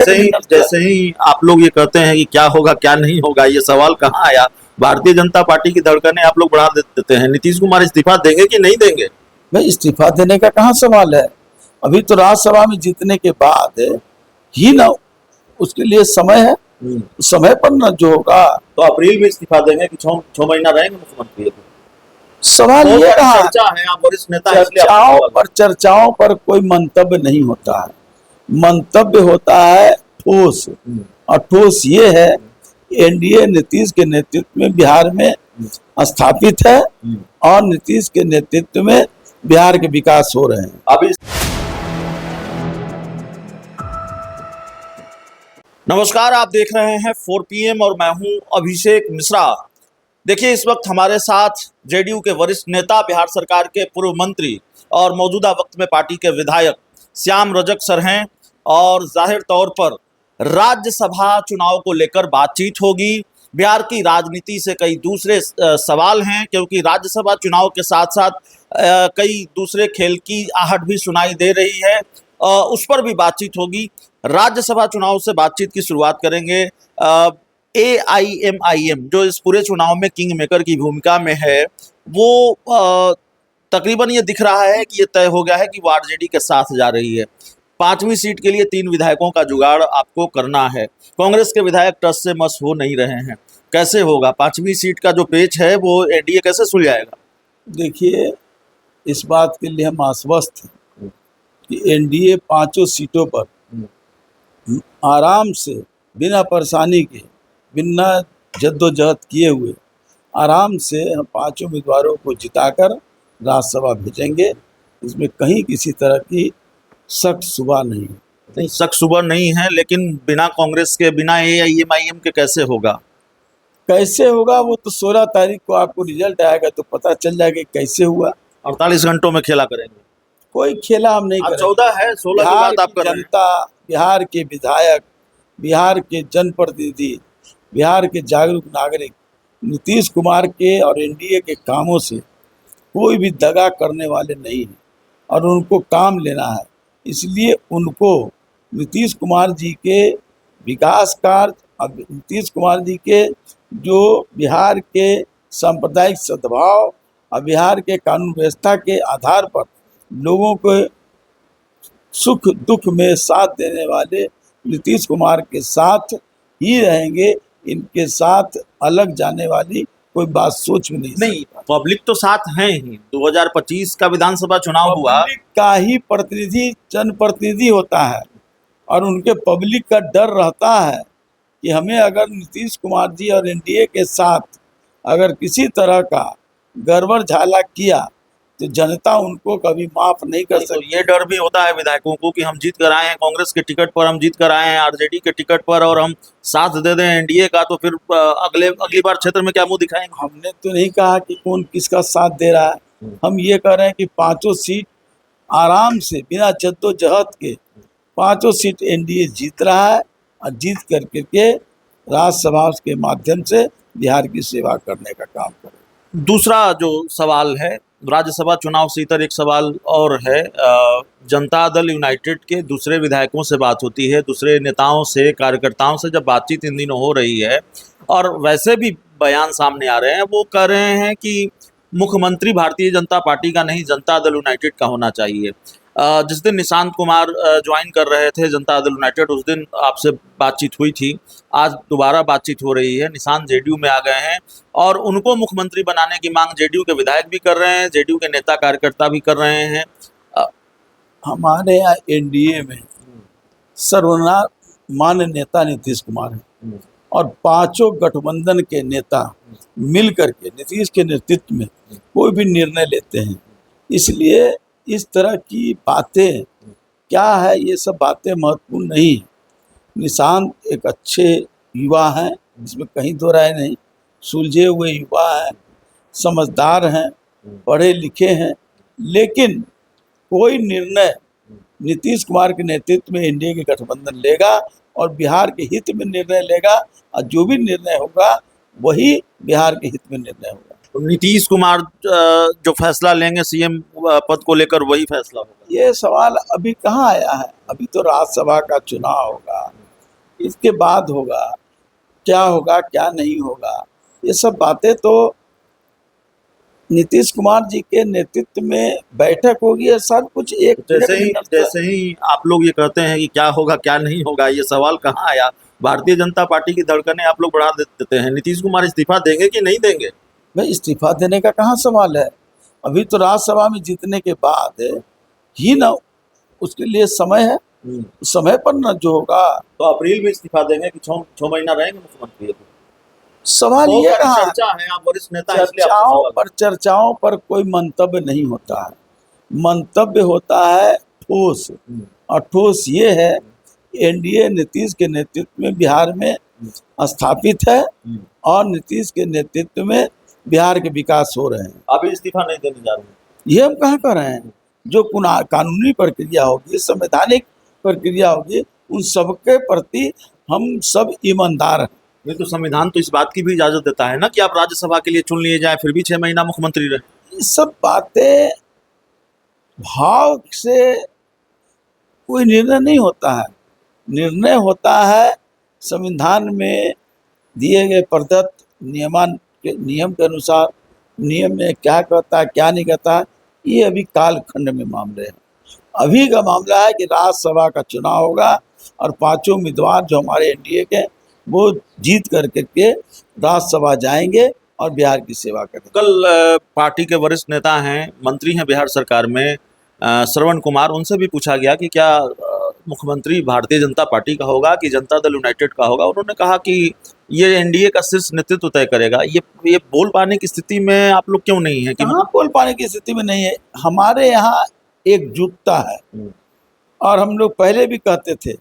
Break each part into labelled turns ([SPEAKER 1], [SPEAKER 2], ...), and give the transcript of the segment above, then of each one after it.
[SPEAKER 1] जैसे ही आप लोग ये कहते हैं कि क्या होगा क्या नहीं होगा, ये सवाल कहाँ आया? भारतीय जनता पार्टी की धड़कनें आप लोग बढ़ा देते हैं। नीतीश कुमार इस्तीफा देंगे कि नहीं देंगे?
[SPEAKER 2] भाई इस्तीफा देने का कहाँ सवाल है। अभी तो राज्यसभा में जीतने के बाद ही ना उसके लिए समय है, समय पर ना जो होगा।
[SPEAKER 1] तो अप्रैल में इस्तीफा देंगे कि 6 महीना रहेंगे मुख्यमंत्री?
[SPEAKER 2] सवाल ये कहा,
[SPEAKER 1] चर्चा है, आप वरिष्ठ नेता हैं, इसलिए आपको
[SPEAKER 2] चर्चाओं पर कोई मंतव्य नहीं होता है। मंतव्य होता है ठोस, और ठोस ये है एनडीए नीतीश के नेतृत्व में बिहार में स्थापित है और नीतीश के नेतृत्व में बिहार के विकास हो रहे हैं।
[SPEAKER 1] अभी नमस्कार, आप देख रहे हैं 4 PM और मैं हूं अभिषेक मिश्रा। देखिए, इस वक्त हमारे साथ जेडीयू के वरिष्ठ नेता, बिहार सरकार के पूर्व मंत्री और मौजूदा वक्त में पार्टी के विधायक श्याम रजक सर हैं और जाहिर तौर पर राज्यसभा चुनाव को लेकर बातचीत होगी। बिहार की राजनीति से कई दूसरे सवाल हैं, क्योंकि राज्यसभा चुनाव के साथ साथ कई दूसरे खेल की आहट भी सुनाई दे रही है। उस पर भी बातचीत होगी। राज्यसभा चुनाव से बातचीत की शुरुआत करेंगे। AIMIM जो इस पूरे चुनाव में किंग मेकर की भूमिका में है, वो तकरीबन ये दिख रहा है कि ये तय हो गया है कि वो आरजेडी के साथ जा रही है। 5वीं सीट के लिए 3 विधायकों का जुगाड़ आपको करना है। कांग्रेस के विधायक टस से मस हो नहीं रहे हैं। कैसे होगा? 5वीं सीट का जो पेच है वो एनडीए कैसे सुलझाएगा?
[SPEAKER 2] देखिए, इस बात के लिए हम आश्वस्त हैं कि एनडीए 5 सीटों पर आराम से, बिना परेशानी के, बिना जद्दोजहद किए हुए आराम से हम 5 उम्मीदवारों को जिताकर राज्यसभा भेजेंगे। इसमें कहीं किसी तरह की शक शुबा नहीं है।
[SPEAKER 1] नहीं, शक शुबा नहीं है, लेकिन बिना कांग्रेस के, बिना AIMIM के कैसे होगा?
[SPEAKER 2] कैसे होगा वो तो 16 तारीख को आपको रिजल्ट आएगा तो पता चल जाएगा कैसे हुआ।
[SPEAKER 1] 48 घंटों में खेला करेंगे?
[SPEAKER 2] कोई खेला हम नहीं करेंगे।
[SPEAKER 1] 14 है, 16 की बात आप कर रहे हैं।
[SPEAKER 2] जनता, बिहार के विधायक, बिहार के जनप्रतिनिधि, बिहार के जागरूक नागरिक नीतीश कुमार के और एनडीए के कामों से कोई भी दगा करने वाले नहीं हैं और उनको काम लेना है। इसलिए उनको नीतीश कुमार जी के विकास कार्य और नीतीश कुमार जी के जो बिहार के सांप्रदायिक सद्भाव और बिहार के कानून व्यवस्था के आधार पर लोगों को सुख दुख में साथ देने वाले नीतीश कुमार के साथ ही रहेंगे। इनके साथ अलग जाने वाली कोई बात सोच भी नहीं।
[SPEAKER 1] पब्लिक तो साथ है ही। 2025 का विधानसभा चुनाव हुआ,
[SPEAKER 2] पब्लिक का ही प्रतिनिधि जनप्रतिनिधि होता है और उनके पब्लिक का डर रहता है कि हमें अगर नीतीश कुमार जी और एनडीए के साथ अगर किसी तरह का गड़बड़ झाला किया तो जनता उनको कभी माफ नहीं कर सकती।
[SPEAKER 1] तो ये डर भी होता है विधायकों को कि हम जीत कर आए हैं कांग्रेस के टिकट पर, हम जीत कर आए हैं आरजेडी के टिकट पर, और हम साथ दे दें एनडीए का तो फिर अगली बार क्षेत्र में क्या मुंह दिखाएंगे?
[SPEAKER 2] हमने तो नहीं कहा कि कौन किसका साथ दे रहा है। हम ये कह रहे हैं कि 5 सीट आराम से, बिना जद्दोजहद के 5 सीट एनडीए जीत रहा है और जीत करके राज्यसभा के माध्यम से बिहार की सेवा करने का काम करे।
[SPEAKER 1] दूसरा जो सवाल है, राज्यसभा चुनाव से इतर एक सवाल और है। जनता दल यूनाइटेड के दूसरे विधायकों से बात होती है, दूसरे नेताओं से, कार्यकर्ताओं से जब बातचीत इन दिनों हो रही है और वैसे भी बयान सामने आ रहे हैं, वो कह रहे हैं कि मुख्यमंत्री भारतीय जनता पार्टी का नहीं, जनता दल यूनाइटेड का होना चाहिए। जिस दिन निशांत कुमार ज्वाइन कर रहे थे जनता दल यूनाइटेड, उस दिन आपसे बातचीत हुई थी। आज दोबारा बातचीत हो रही है। निशांत जेडीयू में आ गए हैं और उनको मुख्यमंत्री बनाने की मांग जेडीयू के विधायक भी कर रहे हैं, जेडीयू के नेता कार्यकर्ता भी कर रहे हैं।
[SPEAKER 2] हमारे यहाँ एनडीए में सर्वमान्य नेता नीतीश कुमार है और 5 गठबंधन के नेता मिल करके नीतीश के नेतृत्व में कोई भी निर्णय लेते हैं। इसलिए इस तरह की बातें क्या है, ये सब बातें महत्वपूर्ण नहीं है। निशांत एक अच्छे युवा हैं, इसमें कहीं दो राय नहीं। सुलझे हुए युवा हैं, समझदार हैं, पढ़े लिखे हैं, लेकिन कोई निर्णय नीतीश कुमार के नेतृत्व में एनडीए के गठबंधन लेगा और बिहार के हित में निर्णय लेगा और जो भी निर्णय होगा वही बिहार के हित में निर्णय होगा।
[SPEAKER 1] तो नीतीश कुमार जो फैसला लेंगे सीएम पद को लेकर, वही फैसला होगा?
[SPEAKER 2] ये सवाल अभी कहाँ आया है। अभी तो राज्यसभा का चुनाव होगा, इसके बाद होगा, क्या नहीं होगा, ये सब बातें तो नीतीश कुमार जी के नेतृत्व में बैठक होगी और सब कुछ एक
[SPEAKER 1] जैसे ही आप लोग ये कहते हैं कि क्या होगा क्या नहीं होगा, ये सवाल कहाँ आया? भारतीय जनता पार्टी की धड़कनें आप लोग बढ़ा देते हैं। नीतीश कुमार इस्तीफा देंगे कि नहीं देंगे?
[SPEAKER 2] भाई इस्तीफा देने का कहाँ सवाल है, अभी तो राज्यसभा में जीतने के बाद ही ना उसके लिए समय है, समय पर ना जो होगा।
[SPEAKER 1] तो अप्रैल में इस्तीफा देंगे कि 6 महीना रहेंगे मुख्यमंत्री?
[SPEAKER 2] सवाल ये कहाँ,
[SPEAKER 1] चर्चा है, आप वरिष्ठ नेता हैं, इसलिए आपसे सवाल है।
[SPEAKER 2] चर्चाओं पर कोई मंतव्य नहीं होता है, मंतव्य होता है ठोस, और ठोस ये है एनडीए नीतीश के नेतृत्व में बिहार में स्थापित है और नीतीश के नेतृत्व में बिहार के विकास हो रहे हैं।
[SPEAKER 1] आप इस्तीफा नहीं देने जा रहे हैं?
[SPEAKER 2] ये हम कहाँ कर रहे हैं, जो कानूनी प्रक्रिया होगी, संवैधानिक प्रक्रिया होगी, उन सबके प्रति हम सब ईमानदार हैं।
[SPEAKER 1] नहीं तो संविधान तो इस बात की भी इजाजत देता है ना कि आप राज्यसभा के लिए चुन लिए जाए, फिर भी 6 महीना मुख्यमंत्री रहे।
[SPEAKER 2] ये सब बातें भाव से कोई निर्णय नहीं होता है, निर्णय होता है संविधान में दिए गए प्रदत्त नियम के अनुसार। नियम में क्या कहता है क्या नहीं कहता है, ये अभी कालखंड में मामले हैं। अभी का मामला है कि राज्यसभा का चुनाव होगा और 5 उम्मीदवार जो हमारे एनडीए के वो जीत करके के राज्यसभा जाएंगे और बिहार की सेवा करेंगे।
[SPEAKER 1] कल पार्टी के वरिष्ठ नेता हैं, मंत्री हैं बिहार सरकार में, श्रवण कुमार, उनसे भी पूछा गया कि क्या मुख्यमंत्री भारतीय जनता पार्टी का होगा कि जनता दल यूनाइटेड का होगा। उन्होंने कहा कि ये एनडीए का शीर्ष नेतृत्व तय करेगा। ये बोल पाने की स्थिति में आप लोग क्यों नहीं है? कि
[SPEAKER 2] कहाँ बोल पाने की स्थिति में नहीं है, हमारे यहाँ एकजुटता है। और हम लोग पहले भी कहते थे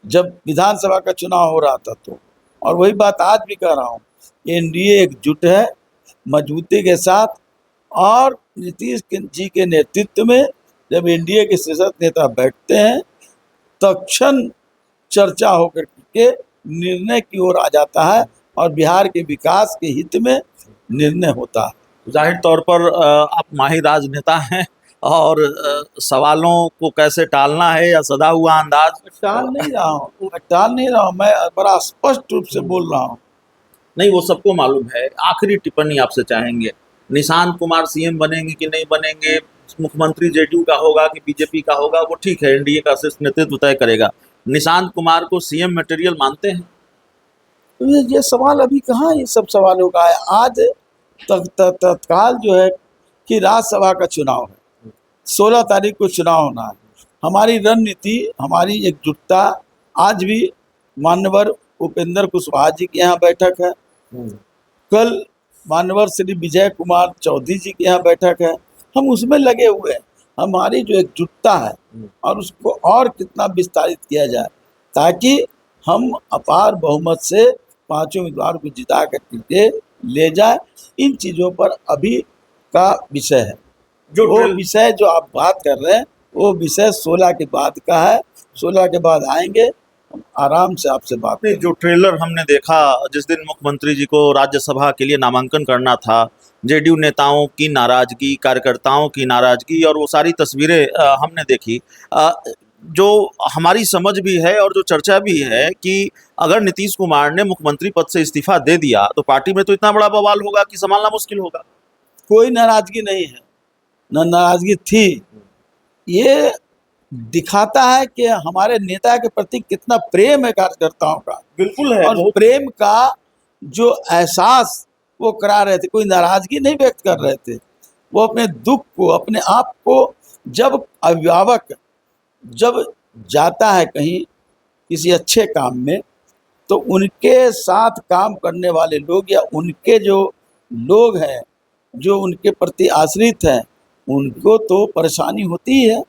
[SPEAKER 2] जब विधानसभा का चुनाव हो रहा था तो, और वही बात आज भी कह रहा हूँ, एनडीए एकजुट है मजबूती के साथ। और नीतीश जी के नेतृत्व में जब एनडीए के शीर्ष नेता बैठते हैं तत्क्षण चर्चा होकर के निर्णय की ओर आ जाता है और बिहार के विकास के हित में निर्णय होता है।
[SPEAKER 1] जाहिर तौर पर आप माहिर राजनेता हैं और सवालों को कैसे टालना है या सदा हुआ अंदाज।
[SPEAKER 2] टाल नहीं रहा हूँ, मैं बड़ा स्पष्ट रूप से बोल रहा हूँ।
[SPEAKER 1] नहीं, वो सबको मालूम है। आखिरी टिप्पणी आपसे चाहेंगे, निशांत कुमार सीएम बनेंगे कि नहीं बनेंगे, मुख्यमंत्री जेडीयू का होगा कि बीजेपी का होगा, वो ठीक है, एनडीए का शीर्ष नेतृत्व तय करेगा। निशांत कुमार को सीएम मटेरियल मानते हैं?
[SPEAKER 2] तो ये सवाल अभी कहाँ ये सब सवालों का है। आज तत्काल जो है कि राज्यसभा का चुनाव है, 16 तारीख को चुनाव होना है। हमारी रणनीति, हमारी एकजुटता, आज भी मान्यवर उपेंद्र कुशवाहा जी के यहाँ बैठक है, कल मान्यवर श्री विजय कुमार चौधरी जी के यहाँ बैठक है, हम उसमें लगे हुए हैं। हमारी जो एकजुटता है और उसको और कितना विस्तारित किया जाए ताकि हम अपार बहुमत से 5 उम्मीदवार को जिता करके ले जाए, इन चीज़ों पर अभी का विषय है। जो वो विषय जो आप बात कर रहे हैं वो विषय 16 के बाद का है, 16 के बाद आएंगे, आराम से आपसे बात
[SPEAKER 1] नहीं। जो ट्रेलर हमने देखा जिस दिन मुख्यमंत्री जी को राज्यसभा के लिए नामांकन करना था, जेडीयू नेताओं की नाराजगी, कार्यकर्ताओं की नाराजगी और वो सारी तस्वीरें हमने देखी। जो हमारी समझ भी है और जो चर्चा भी है कि अगर नीतीश कुमार ने मुख्यमंत्री पद से इस्तीफा दे दिया तो पार्टी में तो इतना बड़ा बवाल होगा कि संभालना मुश्किल होगा।
[SPEAKER 2] कोई नाराजगी नहीं है, न नाराजगी थी। ये दिखाता है कि हमारे नेता के प्रति कितना प्रेम है कार्यकर्ताओं का।
[SPEAKER 1] बिल्कुल है।
[SPEAKER 2] और प्रेम का जो एहसास वो करा रहे थे, कोई नाराजगी नहीं व्यक्त कर रहे थे। वो अपने दुख को, अपने आप को, जब अभिभावक जब जाता है कहीं किसी अच्छे काम में तो उनके साथ काम करने वाले लोग या उनके जो लोग हैं जो उनके प्रति आश्रित हैं उनको तो परेशानी होती है,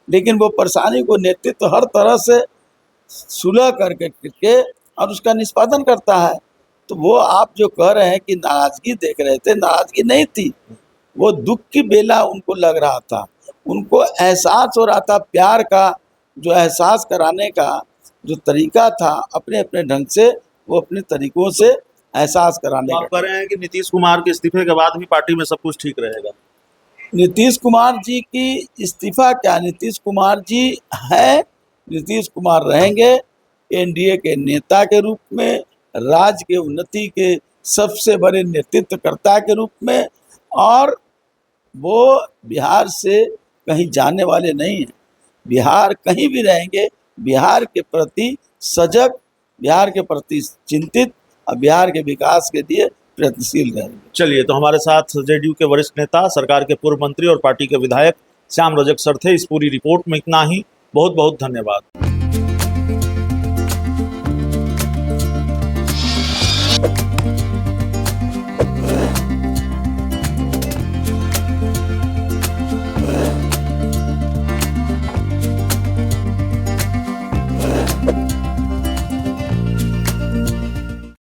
[SPEAKER 2] लेकिन वो परेशानी को नेतृत्व हर तरह से सुलह करके और उसका निष्पादन करता है। तो वो आप जो कह रहे हैं कि नाराजगी देख रहे थे, नाराजगी नहीं थी, वो दुख की बेला उनको लग रहा था, उनको एहसास हो रहा था। प्यार का जो एहसास कराने का जो तरीका था, अपने अपने ढंग से वो अपने तरीकों से एहसास कराने का।
[SPEAKER 1] आप कह रहे हैं कि नीतीश कुमार के इस्तीफे के बाद भी पार्टी में सब कुछ ठीक रहेगा?
[SPEAKER 2] नीतीश कुमार जी की इस्तीफा क्या, नीतीश कुमार जी है, नीतीश कुमार रहेंगे। एनडीए के नेता के रूप में, राज्य के उन्नति के सबसे बड़े नेतृत्वकर्ता के रूप में, और वो बिहार से कहीं जाने वाले नहीं हैं। बिहार कहीं भी रहेंगे, बिहार के प्रति सजग, बिहार के प्रति चिंतित और बिहार के विकास के लिए प्रयत्नशील रहेंगे।
[SPEAKER 1] चलिए, तो हमारे साथ जेडीयू के वरिष्ठ नेता, सरकार के पूर्व मंत्री और पार्टी के विधायक श्याम रजक सर थे। इस पूरी रिपोर्ट में इतना ही। बहुत बहुत धन्यवाद।